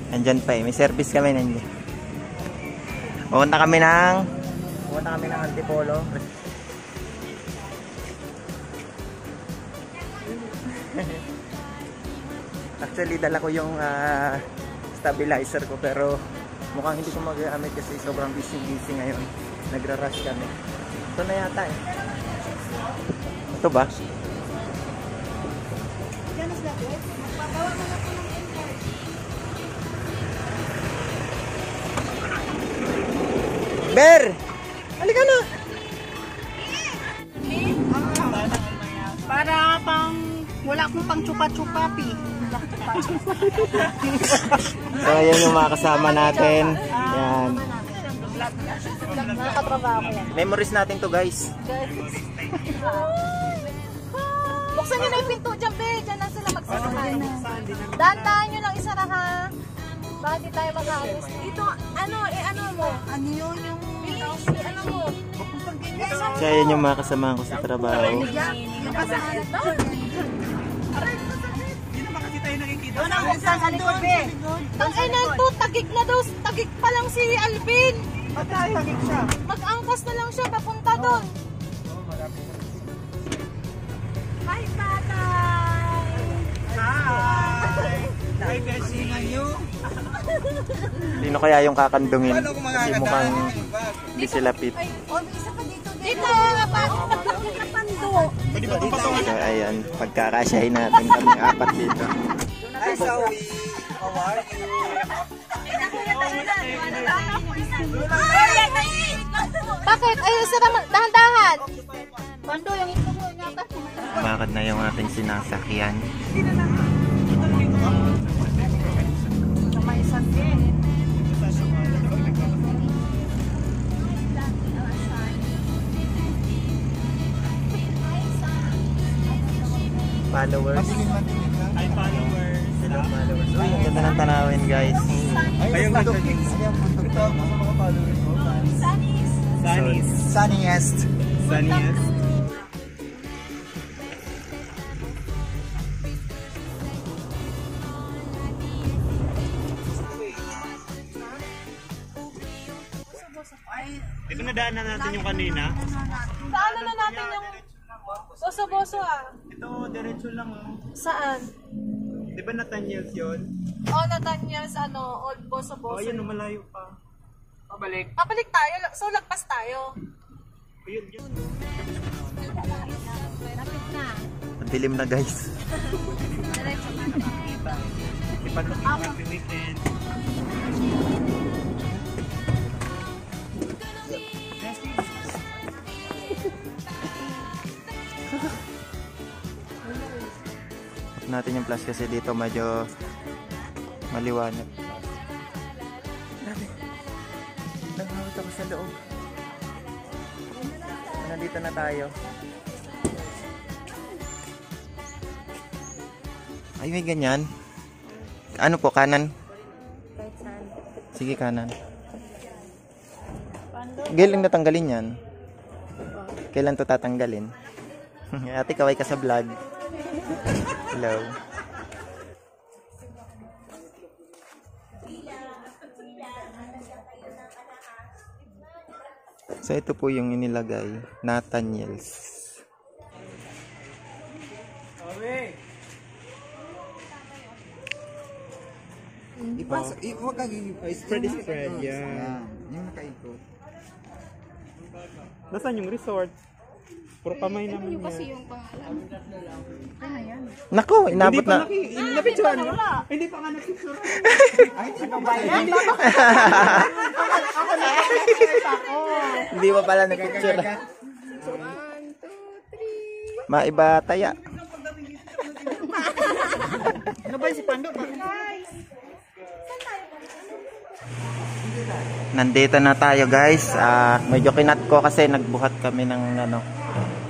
Nandyan pa eh. May service kami nandyan. Pupunta kami ng Antipolo. Actually, dala ko yung stabilizer ko pero mukhang hindi ko magagamit kasi sobrang busy ngayon. Nagra-rush kami. Ito na yata eh. Ito ba? Ber! Halika na! Para pang wala akong pang chupa-chupapi. So ayan yung mga kasama natin. Yan. Nakatrabaho ko yan. Memories natin to guys. Buksan nyo na yung pinto dyan, be. Dyan na sila magsasakay. Dahan-dahan nyo lang isa na ha. Baka di tayo mag-alis. Dito, ano mo? Ano yun yung... ano mo? So ayan yung mga kasama ko sa trabaho. Yung kasama to? Doon ang buksan sa likod, be. Tang-ina to, tagig na daw. Tagig pa lang si Alvin. Tagig siya. Mag-angkas na lang siya, papunta doon. Hi, tatay! Hi! Hi, Beshi! Sino kaya yung kakandungin? Kasi mukhang hindi sila fit. Isa pa dito. Dito! Napando! So ayan, pagkakasyahin natin kami apat dito. Hi, Zoe! How are you? Bakit? Ayun, sila dahan-dahan. Pando, yung ito mo. Bakit na yung ating sinasakyan? May isang din. Followers. Hi, followers! Hello followers. Uy, ang ganda ng tanawin guys. Ayun, ito mga followers mo. Sunniest. Sunniest. Ito nadaanan natin yung kanina. Saan na natin yung boso-boso ah? Ito, diretso lang oh. Saan? Di ba Nathaniel's yun? Oh, Nathaniel's old boso-boso. Oh, yun, malayo pa. Pabalik. Pabalik tayo, so lagpas tayo. Ayun, yun. Lapit na. Madilim na guys. Ipatuloy natin weekend. Natin yung plus kasi dito medyo maliwanag. Grabe. Nagmamit ako sa loob. Nandito na tayo. Ay, may ganyan. Ano po, kanan? Sige, kanan. Galing na tanggalin yan. Kailan to tatanggalin? Ate, kaway ka sa vlog. Hello. So ito po yung inilagay, Nathaniel's. Huwag kang spread is spread. Yeah. Yung nakaikot. Nasaan yung resort? Puro kamay naman yan. Yung pangalan. Nako, inabot na. Napicturean mo? Hindi pa nga napicturean. Ay, hindi ka ba yan? Hindi mo pala na-picture. Maiba taya. Ano ba si Pando? Nandito na tayo guys. Medyo kinat ko kasi nagbuhat kami ng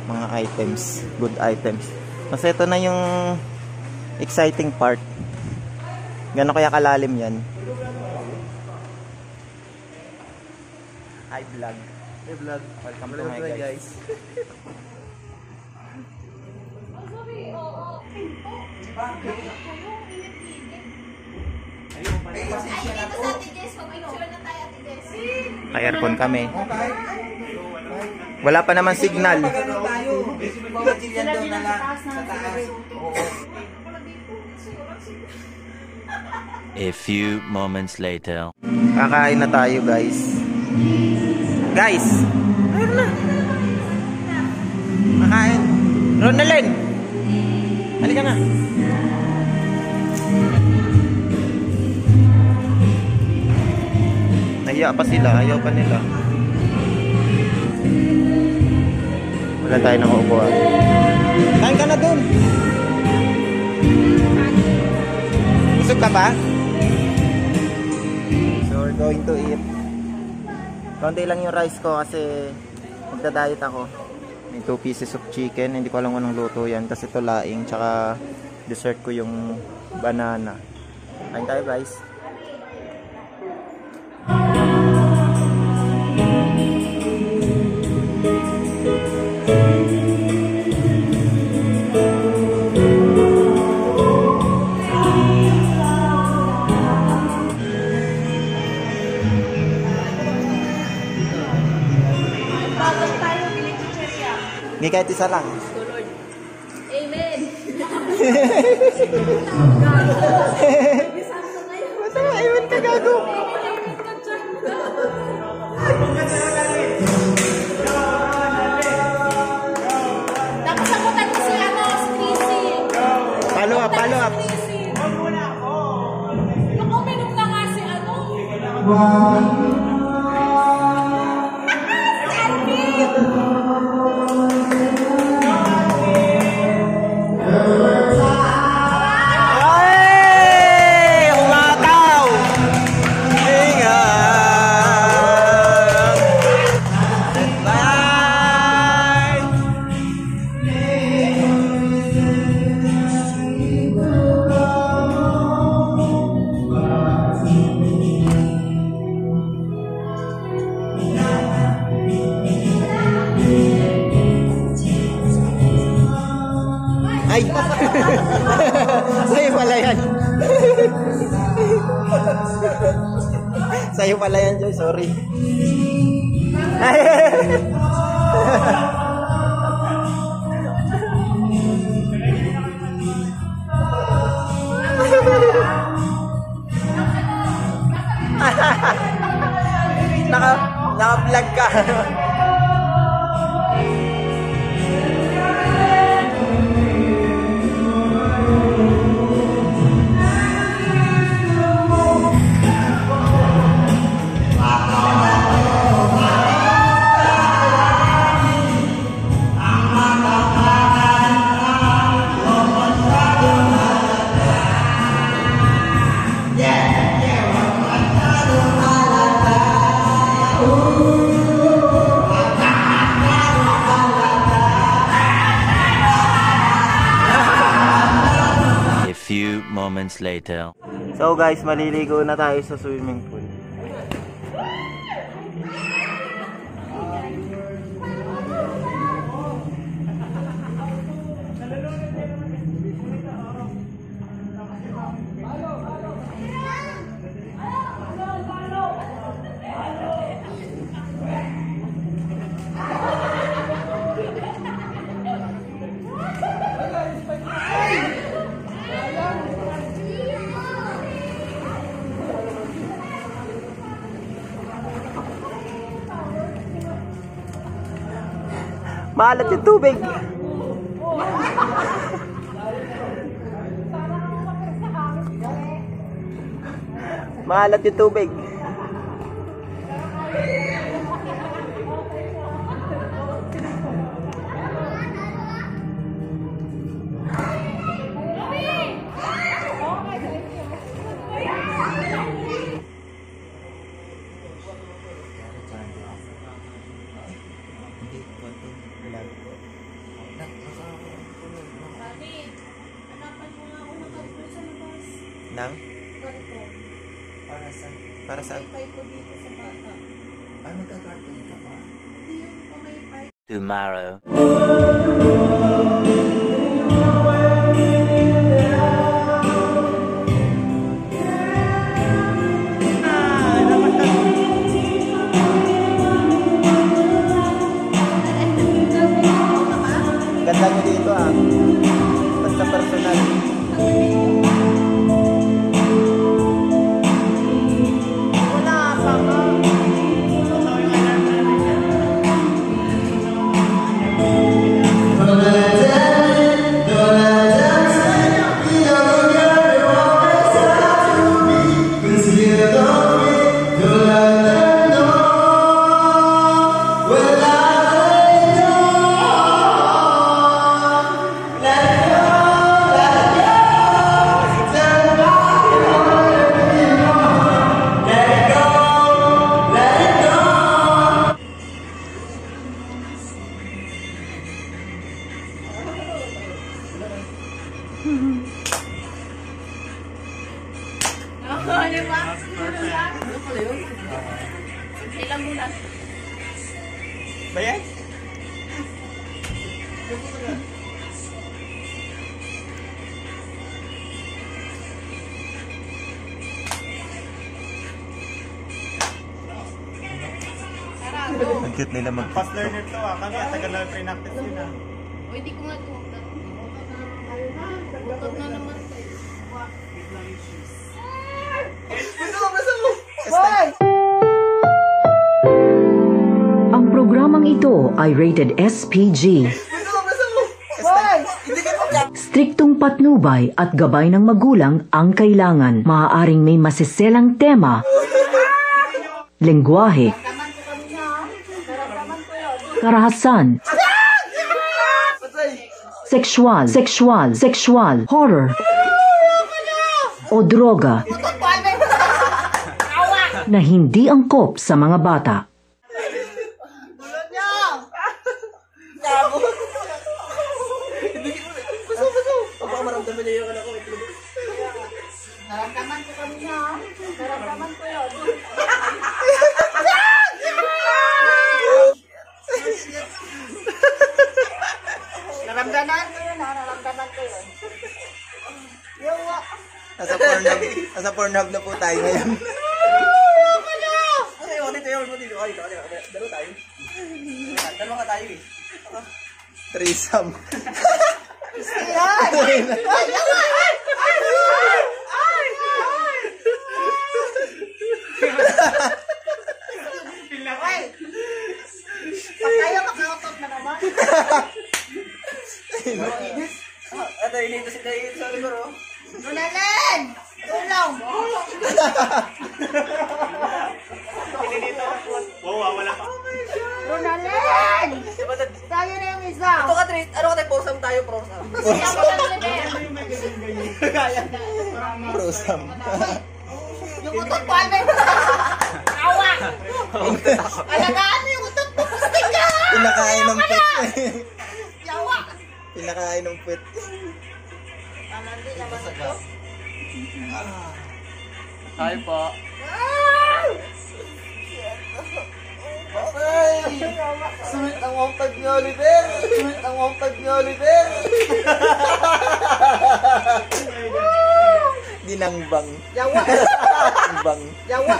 mga items, good items. Kasi ito na yung exciting part. Gano'n kaya kalalim yan? Hi vlog. Hey vlog. Welcome to my guys. Naka-aircon kami. Wala pa naman signal. A few moments later. Kakain na tayo, guys. Guys! Ayun na. Kakain. Ronalyn! Halika na. Nahiya pa sila. Ayaw pa nila. Wala tayo nang uupuan. Kain ka na dun. Busog ka ba? So we're going to eat. Konti lang yung rice ko kasi magda-diet ako. May 2 pieces of chicken. Hindi ko alam anong luto yan. Kasi ito laing. Tsaka dessert ko yung banana. Kain tayo, guys. Hindi kahit isa lang. Amen. Basta amen ka gago. Tapos sagutan mo si Chrissy. Follow up, follow up. Naku, minum na nga si Ay! Umataw! Ingat! Bye! Ay! Sa'yo pala yan. Sa'yo pala yan, Joy. Sorry. Naka-vlog ka. Moments later. So guys, maliligo na tayo sa swimming pool. Maalat yung tubig. Maalat yung tubig. Nang? Para saan? Tomorrow. Di ba? Ilang muna. Ba yan? Ang cute nila mag Fast learner to ah. Kami at tagal na pre-practice yun ah. O, hindi ko nga ito. Butot na naman. Ang programang ito ay rated SPG. Striktong patnubay at gabay ng magulang ang kailangan. Maaaring may masiselang tema, lengguwahe, karahasan, sexual, horror, o droga na hindi angkop sa mga bata. Naramdaman ko kami na. Naramdaman ko yun. Naramdaman ko yun, naramdaman ko yun. Yawa. Nasa Pornhub na po tayo ngayon. Dalawa ka tayo eh. Threesome. Pagkaya makautot na naman. Ito, inito si David sa libro. Lunalen! Tulong! Wow, wala pa. Lunalen! Tayo na yung isa. Ito ka, Trit. Ano ka tayo? Posam tayo, prosam. Siya mo lang ulit. Threesome. Yung utot ko, ano yung awa! Alagaan mo yung utot mo, pustik ka! Pinakain ng pet. Yawa! Pinakain ng pet. Hindi naman ito. Hi po. Sulit ang wampag ni Oliver. Sulit ang wampag ni Oliver. Ginangbang. Yawa! Ginangbang. Yawa!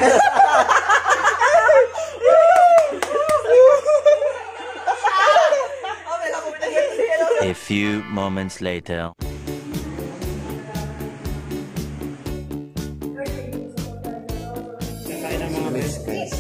A few moments later. Kakain ng mga best friends.